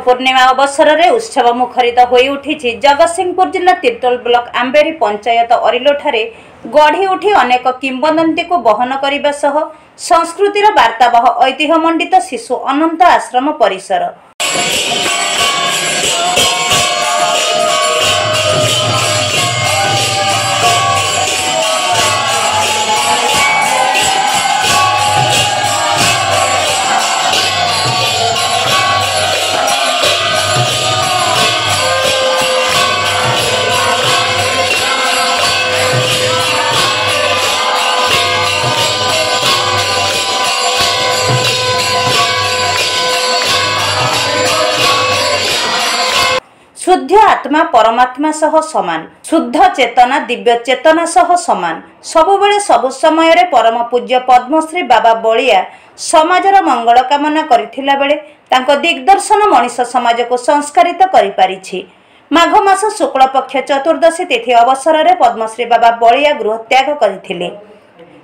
पूर्णिमा अवसर में उत्सव मुखरित हो उठी जगतसिंहपुर जिला तिर्तोल ब्लॉक आंबेरी पंचायत अरिलो ठारे गढ़ी उठी अनेक किंवदंती को बहन करने सह संस्कृतिर वार्तावह ऐतिह्य मंडित शिशु अनंत आश्रम परिसर। शुद्ध आत्मा परमात्मा सह समान, शुद्ध चेतना दिव्य चेतना सह समान। सबुबले सबु समय रे परम पूज्य पद्मश्री बाबा बलिया समाजर मंगल कामना करिथिला बेले तांको दिग्दर्शन मनीष समाज को संस्कारित करि पारिछि। माघ मास शुक्ल पक्ष चतुर्दशी तिथि अवसर में पद्मश्री बाबा बलिया गृह त्याग करथिले।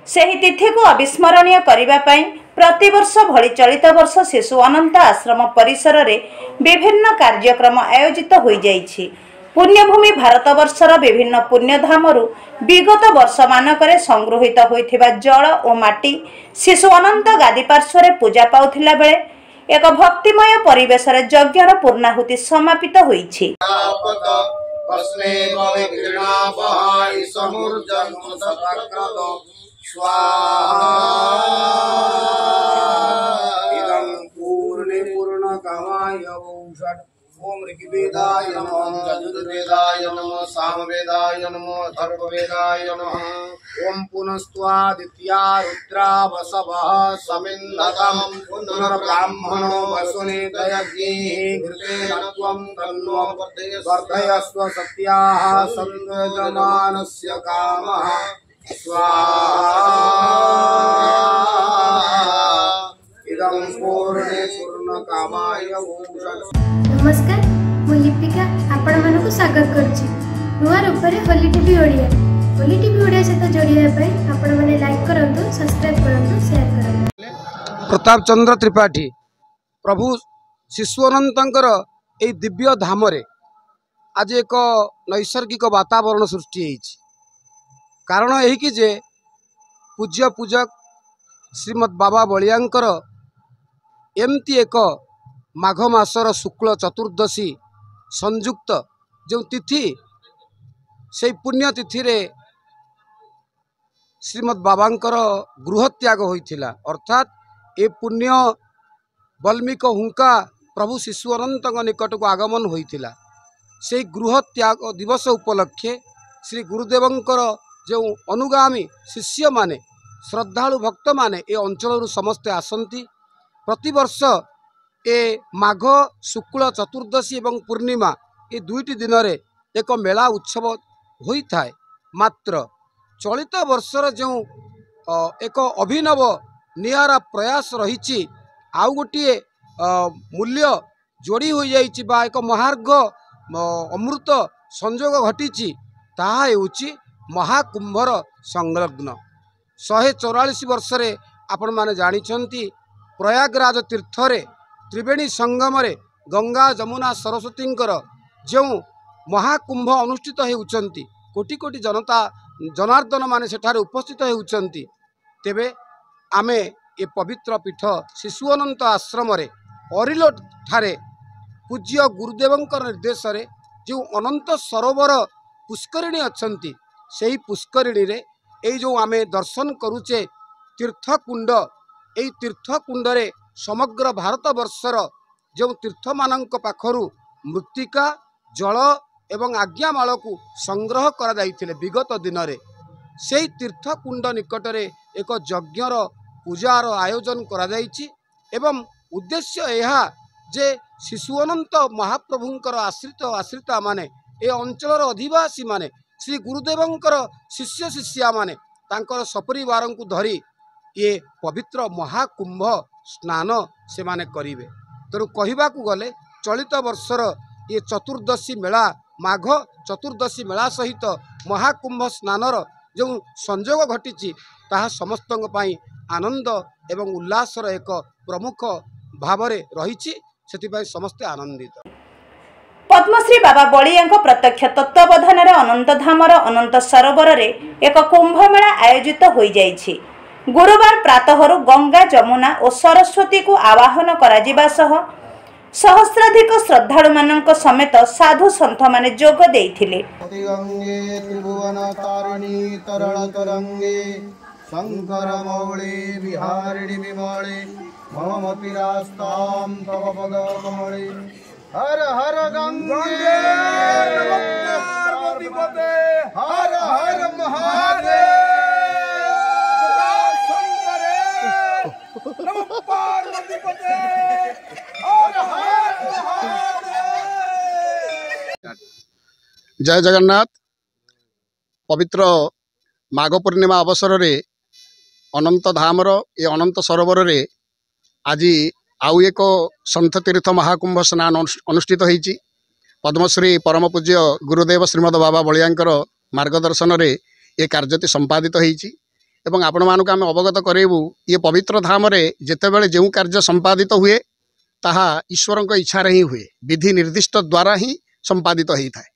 सेही तिथि को अविस्मरणीय करिबा पई प्रतिवर्ष भली चलित वर्ष शिशु अनंत आश्रम परिसर रे विभिन्न कार्यक्रम आयोजित हो जाइछि। पुण्यभूमि भारतवर्षर विभिन्न पुण्यधामरु विगत वर्ष मानकरे संग्रहित होइथिबा जल और माटी शिशु अनंत गादी पार्श्व रे पूजा पाउथिला बेले एक भक्तिमय परिवेश रे यज्ञर पूर्णाहुति समापित होइछि। ओम ऋग्वेदाय नमः, यजुर्वेदाय नमः, सामवेदाय नमः, अथर्ववेदाय नमः। ओम पुनस्त्वादित्या रुद्रा वसवः समिन्नतम् पुनर्ब्राह्मणो वसुनेतयज्ञैः घृतेन त्वं तन्नो वर्धयस्व सत्याः सन्दजमानस्य कामः स्वाहा। इदं पूर्णे पूर्णकामाय नमस्कार, मु लिपिका आपण मानक स्वागत करुच्ची नुआ रूप में होली टीवी ओडिया। होली टीवी ओडिया सहित जोड़ाई आपण मैंने लाइक करंतु, सब्सक्राइब करंतु, शेयर करंतु। प्रताप चंद्र त्रिपाठी प्रभु शिशु अनंतर यही दिव्य धाम आज एक नैसर्गिक वातावरण सृष्टि होइछि। कारण यही कि जे पूज्य पूजक श्रीमद बाबा बलियांकर एमती एक माघ मासर शुक्ल चतुर्दशी संयुक्त जो तिथि से पुण्य तिथि रे श्रीमद बाबांकर गृह त्याग होइथिला। अर्थात ए पुण्य बल्मीक हुंका प्रभु शिशु अनंत निकट को आगमन होइथिला। से गृह त्याग दिवस उपलक्षे श्री गुरुदेवंकर जो अनुगामी शिष्य माने श्रद्धालु भक्त माने ए अंचल समस्ते आसंती। प्रतिवर्ष ए माघ शुक्ल चतुर्दशी एवं पूर्णिमा ये दुईटी दिन रे एक मेला उत्सव होता है। मात्र चलित वर्षर जो एक अभिनव नियारा प्रयास रही आउ गोटे मूल्य जोड़ी हो जाइछि बा एक महार्घ अमृत संयोग घटी ताहा हेउछि महाकुंभर संलग्न 144 वर्ष रे आपण माने जानिछंती प्रयागराज तीर्थरे त्रिवेणी संगम रे गंगा जमुना सरस्वती जो महाकुंभ अनुष्ठित होउचंती। कोटि कोटि जनता जनार्दन माने सेठारे उपस्थित होउचंती। तेबे आमे ए पवित्र पीठ शिशु अनंत आश्रम रे अरिलो ठारे पूज्य गुरुदेवंकर निर्देश रे जो अनंत सरोवर पुष्करिणी अछंती सेही पुष्करिणी रे ए जो आमे दर्शन करूचे तीर्थकुंड ए तीर्थकुंड रे समग्र भारत वर्षर जो तीर्थ मानक पाखरु मृत्तिका जल एवं आज्ञामाल को संग्रह करा जाइथिले। विगत दिन रे सेही तीर्थकुंड निकट रे एक यज्ञर पूजार आयोजन करा जाइछि एवं उद्देश्य यह जे शिशु अनंत महाप्रभुंकर आश्रिता माने ए अंचलर अधिवासी माने श्री गुरुदेवंकर शिष्य शिष्या माने तांकर सपरिवार को धरी ये पवित्र महाकुंभ स्नान से माने करिवे। तेणु कहवाकू गले चलित वर्षर ये चतुर्दशी मेला माघ चतुर्दशी मेला सहित महाकुंभ स्नानर जो संयोग घटी ताहा समस्तों पई आनंद एवं उल्लासर एक प्रमुख भाव रही। से समस्ते आनंदित। पद्मश्री बाबा बलिया प्रत्यक्ष तत्वावधान अनंत धामर अनंत सरोवर रे एक कुंभमेला आयोजित हो जाइछि। गुरुवार प्रातः गंगा जमुना और सरस्वती को आवाहन करा सह सहस्राधिक श्रद्धालु मानक समेत साधु संत माने जोग देइथिले। शंकर मौले विहारिणी विमले मममपि रास्तां तव पद कमले हर हर गंगे पार्वतीपते हर हर महादेव शंकरे नमः पार्वतीपते हर हर महादेव। जय जगन्नाथ। पवित्र माघ पूर्णिमा अवसर रे अनंत धामर ये अनंत सरोवर रे आज आउ एक सन्थ तीर्थ महाकुंभ स्नान अनुष्ठित होईची। पद्मश्री परम पूज्य गुरुदेव श्रीमद बाबा बलियांकर मार्गदर्शन रे ये कार्यति संपादित होईची एवं आपण मानक आम अवगत करेबू ये पवित्र धाम रे जेतेबेले जेउ कार्य संपादित हुए ताहा ईश्वरक इच्छा रे ही हुए, विधि निर्दिष्ट द्वारा ही संपादित होता है।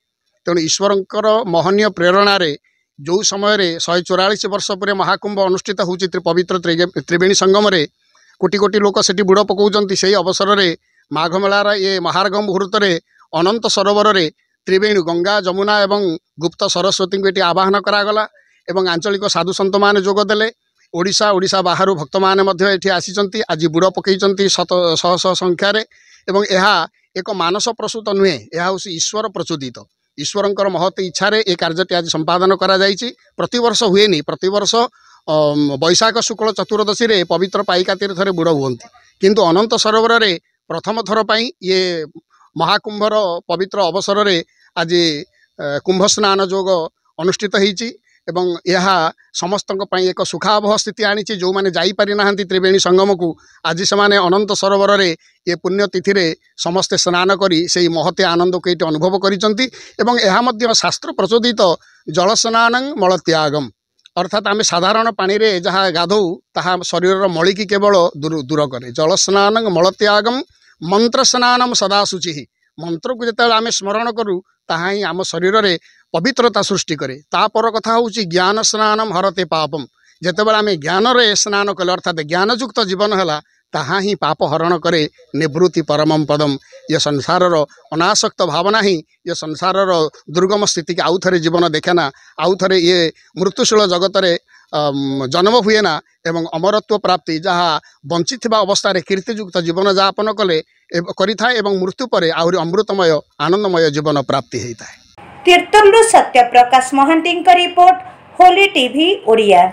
तेणु ईश्वरंकर महनीय प्रेरणा रे जो समय 144 वर्ष पर महाकुंभ अनुष्ठित होउची पवित्र त्रिवेणी संगम रे कोटी कोटी लोक सेठी बुड़ पकाउचंती। से अवसर रे माघ मेलार ये महार्घ मुहूर्त रे अनंत सरोवर रे त्रिवेणी गंगा जमुना एवं गुप्त सरस्वती को ये आवाहन करागला एवं आंचलिक साधु सन्त माने जोगदेले। ओडिशा ओडिशा बाहर भक्त माने मध्य एठी आसीचंती। आज बुड़ पकईचंती शह शह संख्यार एवं यह एक मानस प्रसूत नुहे, यह हूँ ईश्वर प्रचोदित। ईश्वरंकर महत इच्छा रे ये कार्यटी आज संपादन करा जाइछि। प्रतिवर्ष हुएनी, प्रतिवर्ष बैशाख शुक्ल चतुर्दशी रे पवित्र पाइका तीर्थ रे बुड़ हुअन्ति, किंतु अनंत सरोवर रे प्रथम थर पई ये महाकुंभर पवित्र अवसर रे आज कुंभ स्नान जोग अनुष्ठित होईछि एवं यह समस्तक पई एक सुखावह स्थिति आनिछि। जो माने जाई पारि नाहंती त्रिवेणी संगम को आज से माने अनंत सरोवर रे ये पुण्यतिथि रे समस्ते स्नान करी से महते आनंद को ये अनुभव करिसंती एवं यह मध्य शास्त्र प्रचोदित जल स्नानं मल त्यागम, अर्थात आम साधारण पानी रे जहाँ गाधौ ताहा शरीर मली की केवल दूर करे। जल स्नानं मल त्यागम मंत्र स्नानम सदा शुचि। मंत्र को जिते आम स्मरण करूँ ताहा ही आम शरीर रे पवित्रता सृष्टि करे। तापर कथा हूँ ज्ञान स्नानम हरते पापम। जितेबाला आम ज्ञान रे स्नान कले अर्थात ज्ञानयुक्त जीवन है ताहा ही पाप हरण करे निवृत्ति परमम पदम। ये संसार अनासक्त भावना ही ये संसार दुर्गम स्थिति के आउ थे जीवन देखेना, आउ थे ये मृत्युशील जगत रे जन्म हुए ना एवं अमरत्व प्राप्ति जहाँ बंची अवस्था कीर्तियुक्त जीवन यापन कले करिथाए एवं मृत्यु पर आहरी अमृतमय आनंदमय जीवन प्राप्ति होता है। तीर्थलु सत्यप्रकाश महांती रिपोर्ट, होली टीवी ओडिया।